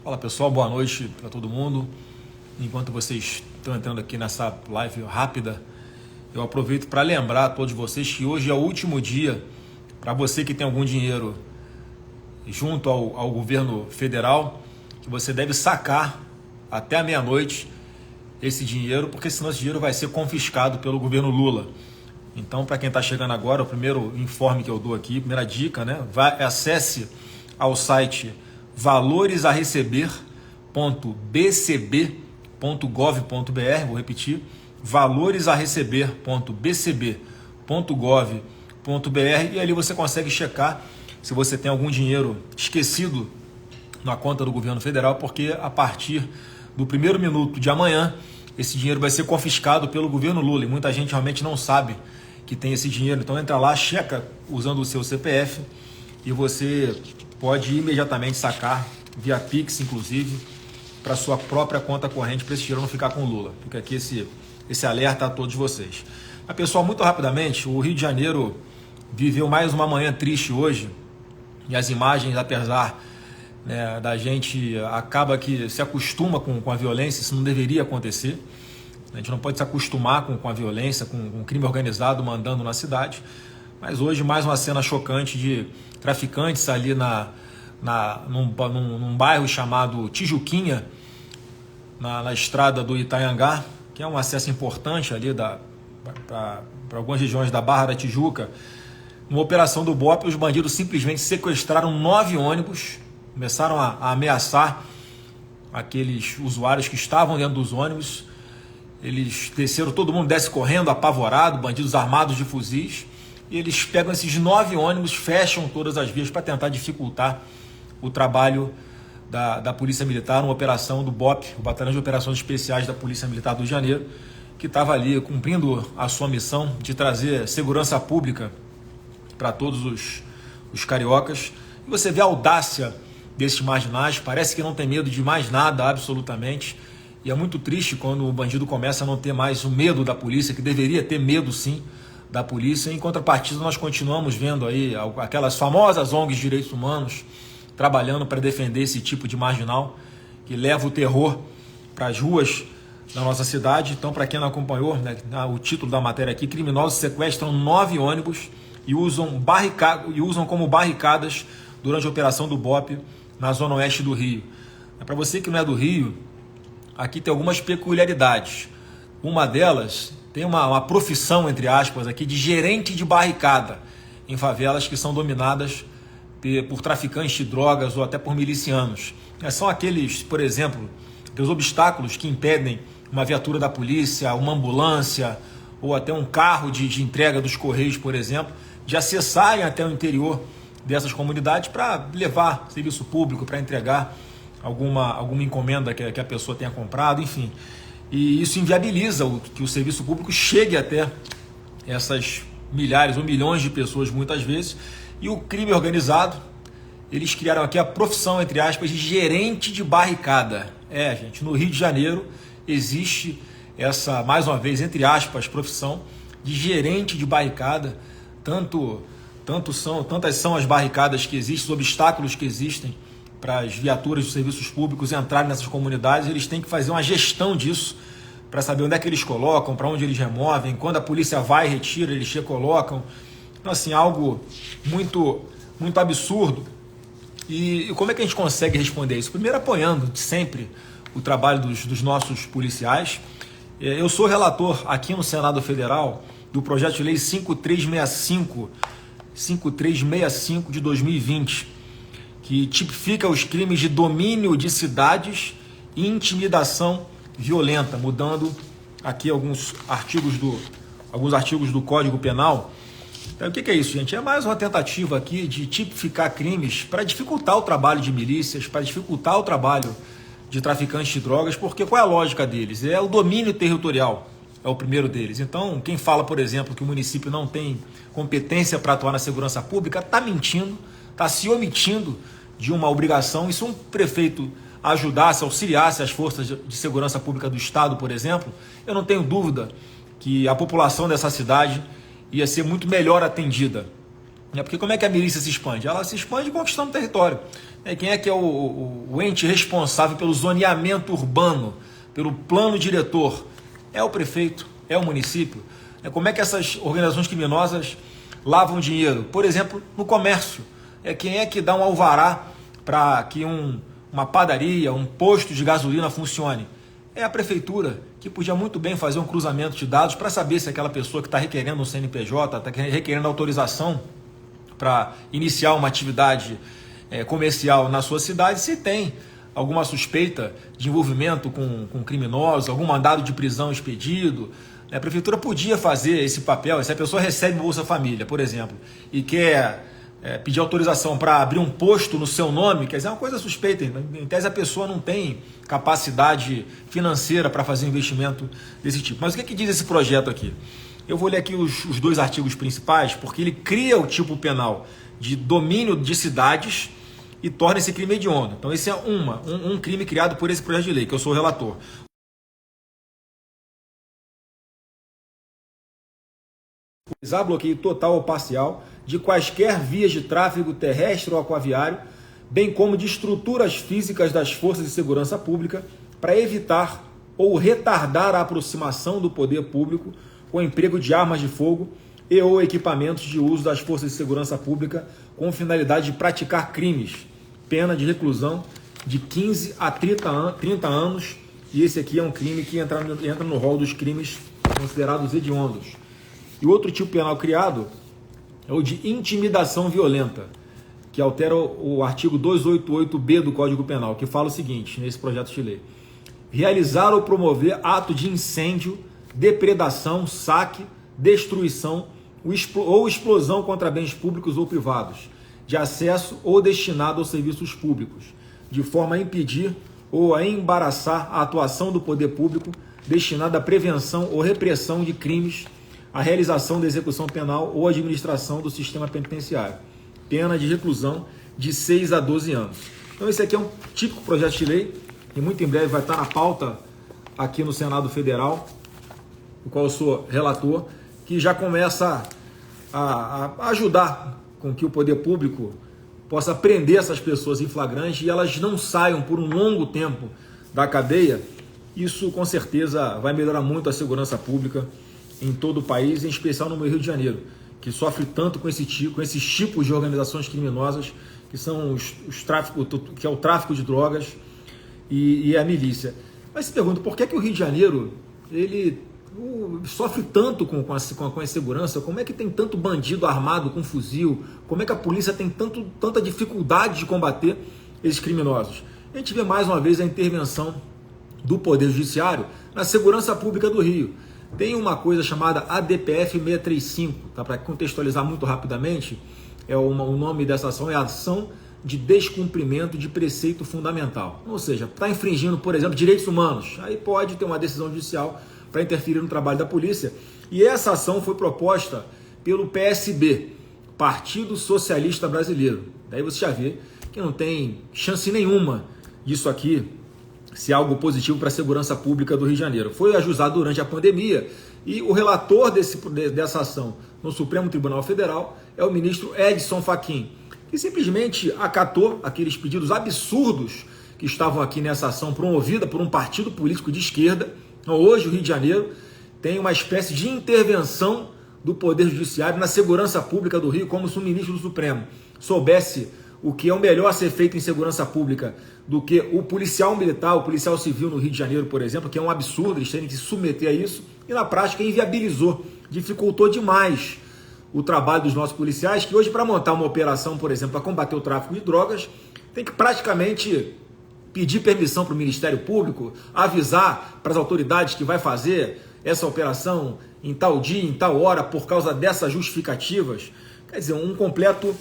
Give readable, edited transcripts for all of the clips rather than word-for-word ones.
Fala pessoal, boa noite para todo mundo. Enquanto vocês estão entrando aqui nessa live rápida, eu aproveito para lembrar a todos vocês que hoje é o último dia para você que tem algum dinheiro junto ao governo federal, que você deve sacar até a meia-noite esse dinheiro, porque senão esse dinheiro vai ser confiscado pelo governo Lula. Então, para quem está chegando agora, o primeiro informe que eu dou aqui, primeira dica, né? Acesse ao site valoresareceber.bcb.gov.br, vou repetir, valoresareceber.bcb.gov.br, e ali você consegue checar se você tem algum dinheiro esquecido na conta do governo federal, porque a partir do primeiro minuto de amanhã, esse dinheiro vai ser confiscado pelo governo Lula, e muita gente realmente não sabe que tem esse dinheiro. Então entra lá, checa usando o seu CPF e você pode imediatamente sacar via Pix, inclusive, para sua própria conta corrente, para esse dinheiro não ficar com o Lula. Fica aqui esse alerta a todos vocês. Mas, pessoal, muito rapidamente, o Rio de Janeiro viveu mais uma manhã triste hoje, e as imagens, apesar da gente, acaba que se acostuma com a violência, isso não deveria acontecer. A gente não pode se acostumar com a violência, com o crime organizado mandando na cidade. Mas hoje mais uma cena chocante de traficantes ali num bairro chamado Tijuquinha, na estrada do Itanhangá, que é um acesso importante ali para algumas regiões da Barra da Tijuca. Numa operação do BOP, os bandidos simplesmente sequestraram 9 ônibus, começaram a ameaçar aqueles usuários que estavam dentro dos ônibus. Eles desceram, todo mundo desce correndo, apavorado, bandidos armados de fuzis, e eles pegam esses 9 ônibus, fecham todas as vias para tentar dificultar o trabalho da Polícia Militar, uma operação do BOP, o Batalhão de Operações Especiais da Polícia Militar do Rio de Janeiro, que estava ali cumprindo a sua missão de trazer segurança pública para todos os cariocas. E você vê a audácia desses marginais, parece que não tem medo de mais nada, absolutamente. E é muito triste quando o bandido começa a não ter mais o medo da polícia, que deveria ter medo sim da polícia. Em contrapartida, nós continuamos vendo aí aquelas famosas ONGs de direitos humanos trabalhando para defender esse tipo de marginal que leva o terror para as ruas da nossa cidade. Então, para quem não acompanhou, o título da matéria aqui: criminosos sequestram 9 ônibus e usam como barricadas durante a operação do BOP na zona oeste do Rio. Para você que não é do Rio, aqui tem algumas peculiaridades. Uma delas tem uma profissão, entre aspas, aqui de gerente de barricada em favelas que são dominadas por traficantes de drogas ou até por milicianos. São aqueles, por exemplo, os obstáculos que impedem uma viatura da polícia, uma ambulância ou até um carro de entrega dos Correios, por exemplo, de acessarem até o interior dessas comunidades para levar serviço público, para entregar alguma encomenda que a pessoa tenha comprado, enfim. E isso inviabiliza que o serviço público chegue até essas milhares ou milhões de pessoas muitas vezes. E o crime organizado, eles criaram aqui a profissão, entre aspas, de gerente de barricada. Gente, no Rio de Janeiro existe essa, mais uma vez, entre aspas, profissão de gerente de barricada. Tantas são as barricadas que existem, os obstáculos que existem para as viaturas dos serviços públicos entrarem nessas comunidades. Eles têm que fazer uma gestão disso para saber onde é que eles colocam, para onde eles removem, quando a polícia vai e retira, eles recolocam. Então, assim, algo muito, muito absurdo. E como é que a gente consegue responder isso? Primeiro, apoiando sempre o trabalho dos nossos policiais. Eu sou relator aqui no Senado Federal do projeto de lei 5365 de 2020, que tipifica os crimes de domínio de cidades e intimidação violenta, mudando aqui alguns artigos do Código Penal. Então, o que é isso, gente? É mais uma tentativa aqui de tipificar crimes para dificultar o trabalho de milícias, para dificultar o trabalho de traficantes de drogas, porque qual é a lógica deles? É o domínio territorial, é o primeiro deles. Então, quem fala, por exemplo, que o município não tem competência para atuar na segurança pública, está mentindo, está se omitindo de uma obrigação. E se um prefeito ajudasse, auxiliasse as forças de segurança pública do Estado, por exemplo, eu não tenho dúvida que a população dessa cidade ia ser muito melhor atendida. Porque como é que a milícia se expande? Ela se expande conquistando território. Quem é que é o ente responsável pelo zoneamento urbano, pelo plano diretor? É o prefeito, é o município. Como é que essas organizações criminosas lavam dinheiro? Por exemplo, no comércio. Quem é que dá um alvará para que uma padaria, um posto de gasolina funcione? É a prefeitura, que podia muito bem fazer um cruzamento de dados para saber se aquela pessoa que está requerendo um CNPJ, está requerendo autorização para iniciar uma atividade comercial na sua cidade, se tem alguma suspeita de envolvimento com criminosos, algum mandado de prisão expedido. A prefeitura podia fazer esse papel. Se a pessoa recebe Bolsa Família, por exemplo, e quer pedir autorização para abrir um posto no seu nome, quer dizer, é uma coisa suspeita. Em tese, a pessoa não tem capacidade financeira para fazer um investimento desse tipo. Mas o que diz esse projeto aqui? Eu vou ler aqui os dois artigos principais, porque ele cria o tipo penal de domínio de cidades e torna esse crime hediondo. Então esse é um crime criado por esse projeto de lei, que eu sou o relator. Bloqueio total ou parcial de quaisquer vias de tráfego terrestre ou aquaviário, bem como de estruturas físicas das forças de segurança pública, para evitar ou retardar a aproximação do poder público com o emprego de armas de fogo e ou equipamentos de uso das forças de segurança pública com finalidade de praticar crimes. Pena de reclusão de 15 a 30 anos, e esse aqui é um crime que entra no rol dos crimes considerados hediondos. E o outro tipo penal criado é o de intimidação violenta, que altera o artigo 288B do Código Penal, que fala o seguinte, nesse projeto de lei: realizar ou promover ato de incêndio, depredação, saque, destruição ou explosão contra bens públicos ou privados, de acesso ou destinado aos serviços públicos, de forma a impedir ou a embaraçar a atuação do poder público destinada à prevenção ou repressão de crimes, a realização da execução penal ou administração do sistema penitenciário. Pena de reclusão de 6 a 12 anos. Então esse aqui é um típico projeto de lei e muito em breve vai estar na pauta aqui no Senado Federal, o qual eu sou relator, que já começa a ajudar com que o poder público possa prender essas pessoas em flagrante e elas não saiam por um longo tempo da cadeia. Isso com certeza vai melhorar muito a segurança pública em todo o país, em especial no Rio de Janeiro, que sofre tanto com esses tipos de organizações criminosas, que são que é o tráfico de drogas e a milícia. Mas se pergunta, por que o Rio de Janeiro ele sofre tanto com a insegurança? Como é que tem tanto bandido armado com fuzil? Como é que a polícia tem tanta dificuldade de combater esses criminosos? A gente vê mais uma vez a intervenção do Poder Judiciário na segurança pública do Rio. Tem uma coisa chamada ADPF 635, tá? Para contextualizar muito rapidamente, o nome dessa ação é Ação de Descumprimento de Preceito Fundamental. Ou seja, está infringindo, por exemplo, direitos humanos. Aí pode ter uma decisão judicial para interferir no trabalho da polícia. E essa ação foi proposta pelo PSB, Partido Socialista Brasileiro. Daí você já vê que não tem chance nenhuma disso aqui ser algo positivo para a segurança pública do Rio de Janeiro. Foi ajustado durante a pandemia e o relator dessa ação no Supremo Tribunal Federal é o ministro Edson Fachin, que simplesmente acatou aqueles pedidos absurdos que estavam aqui nessa ação promovida por um partido político de esquerda. Então, hoje o Rio de Janeiro tem uma espécie de intervenção do Poder Judiciário na segurança pública do Rio, como se o ministro do Supremo soubesse o que é o melhor a ser feito em segurança pública do que o policial militar, o policial civil no Rio de Janeiro, por exemplo, que é um absurdo, eles terem que se submeter a isso, e na prática inviabilizou, dificultou demais o trabalho dos nossos policiais, que hoje para montar uma operação, por exemplo, para combater o tráfico de drogas, tem que praticamente pedir permissão para o Ministério Público, avisar para as autoridades que vai fazer essa operação em tal dia, em tal hora, por causa dessas justificativas. Quer dizer, um completo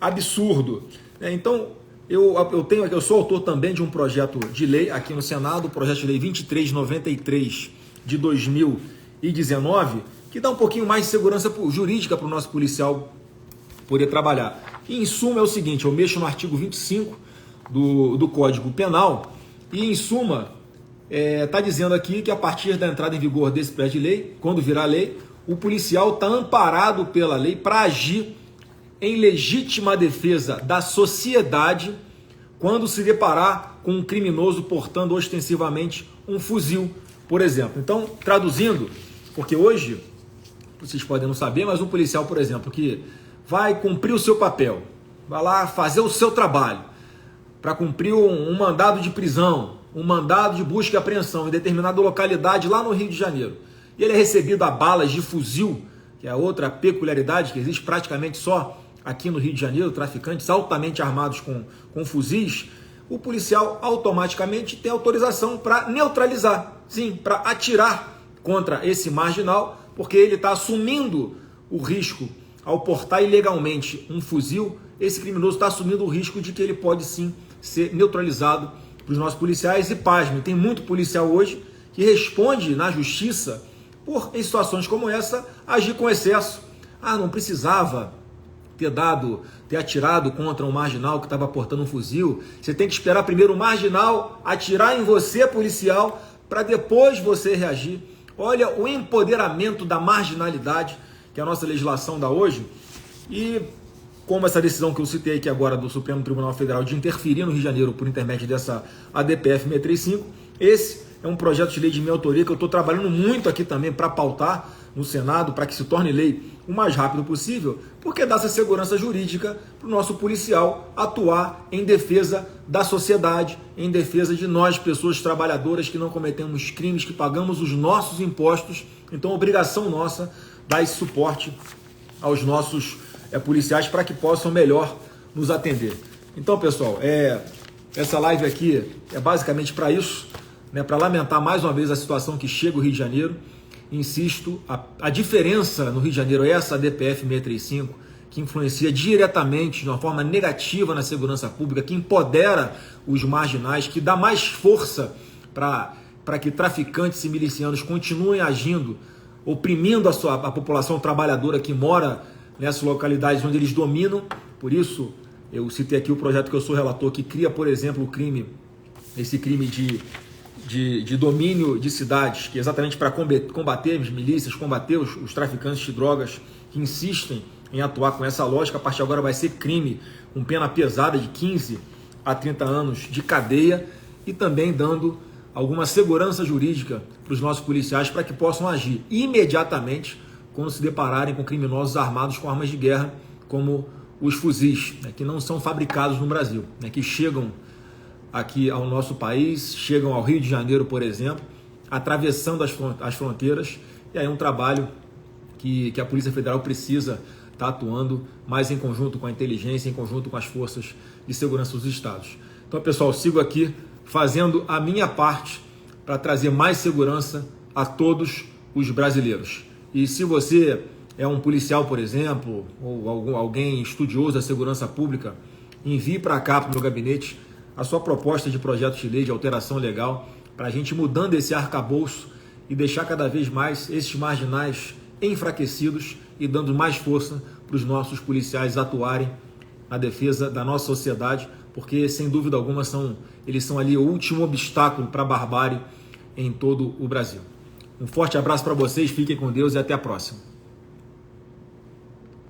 absurdo. Então, eu sou autor também de um projeto de lei aqui no Senado, o projeto de lei 2393 de 2019, que dá um pouquinho mais de segurança jurídica para o nosso policial poder trabalhar. E, em suma, é o seguinte: eu mexo no artigo 25 do Código Penal e, em suma, está dizendo aqui que a partir da entrada em vigor desse projeto de lei, quando virar lei, o policial está amparado pela lei para agir em legítima defesa da sociedade quando se deparar com um criminoso portando ostensivamente um fuzil, por exemplo. Então, traduzindo, porque hoje, vocês podem não saber, mas um policial, por exemplo, que vai cumprir o seu papel, vai lá fazer o seu trabalho, para cumprir um mandado de prisão, um mandado de busca e apreensão em determinada localidade lá no Rio de Janeiro, e ele é recebido a balas de fuzil, que é a outra peculiaridade que existe praticamente só aqui no Rio de Janeiro, traficantes altamente armados com fuzis, o policial automaticamente tem autorização para neutralizar, sim, para atirar contra esse marginal, porque ele está assumindo o risco ao portar ilegalmente um fuzil. Esse criminoso está assumindo o risco de que ele pode sim ser neutralizado para os nossos policiais. E pasme, tem muito policial hoje que responde na justiça por, em situações como essa, agir com excesso. Não precisava ter atirado contra um marginal que estava portando um fuzil. Você tem que esperar primeiro o marginal atirar em você, policial, para depois você reagir. Olha o empoderamento da marginalidade que a nossa legislação dá hoje. E como essa decisão que eu citei aqui agora do Supremo Tribunal Federal de interferir no Rio de Janeiro por intermédio dessa ADPF 635, esse é um projeto de lei de minha autoria que eu estou trabalhando muito aqui também para pautar no Senado, para que se torne lei o mais rápido possível, porque dá essa segurança jurídica para o nosso policial atuar em defesa da sociedade, em defesa de nós, pessoas trabalhadoras que não cometemos crimes, que pagamos os nossos impostos. Então, obrigação nossa dar esse suporte aos nossos policiais para que possam melhor nos atender. Então, pessoal, essa live aqui é basicamente para isso, né, para lamentar mais uma vez a situação que chega o Rio de Janeiro. Insisto, a diferença no Rio de Janeiro é essa DPF 635, que influencia diretamente, de uma forma negativa na segurança pública, que empodera os marginais, que dá mais força para que traficantes e milicianos continuem agindo, oprimindo a população trabalhadora que mora nessas localidades onde eles dominam. Por isso, eu citei aqui o projeto que eu sou relator, que cria, por exemplo, esse crime de domínio de cidades, que é exatamente para combater as milícias, combater os traficantes de drogas que insistem em atuar com essa lógica. A partir de agora vai ser crime com pena pesada de 15 a 30 anos de cadeia, e também dando alguma segurança jurídica para os nossos policiais para que possam agir imediatamente quando se depararem com criminosos armados com armas de guerra, como os fuzis, né, que não são fabricados no Brasil, né, que chegam aqui ao nosso país, chegam ao Rio de Janeiro, por exemplo, atravessando as fronteiras. E aí é um trabalho que a Polícia Federal precisa estar atuando mais em conjunto com a inteligência, em conjunto com as forças de segurança dos estados. Então, pessoal, sigo aqui fazendo a minha parte para trazer mais segurança a todos os brasileiros. E se você é um policial, por exemplo, ou alguém estudioso da segurança pública, envie para cá, para o meu gabinete, a sua proposta de projeto de lei de alteração legal, para a gente mudando esse arcabouço e deixar cada vez mais esses marginais enfraquecidos e dando mais força para os nossos policiais atuarem na defesa da nossa sociedade, porque sem dúvida alguma eles são ali o último obstáculo para a barbárie em todo o Brasil. Um forte abraço para vocês, fiquem com Deus e até a próxima.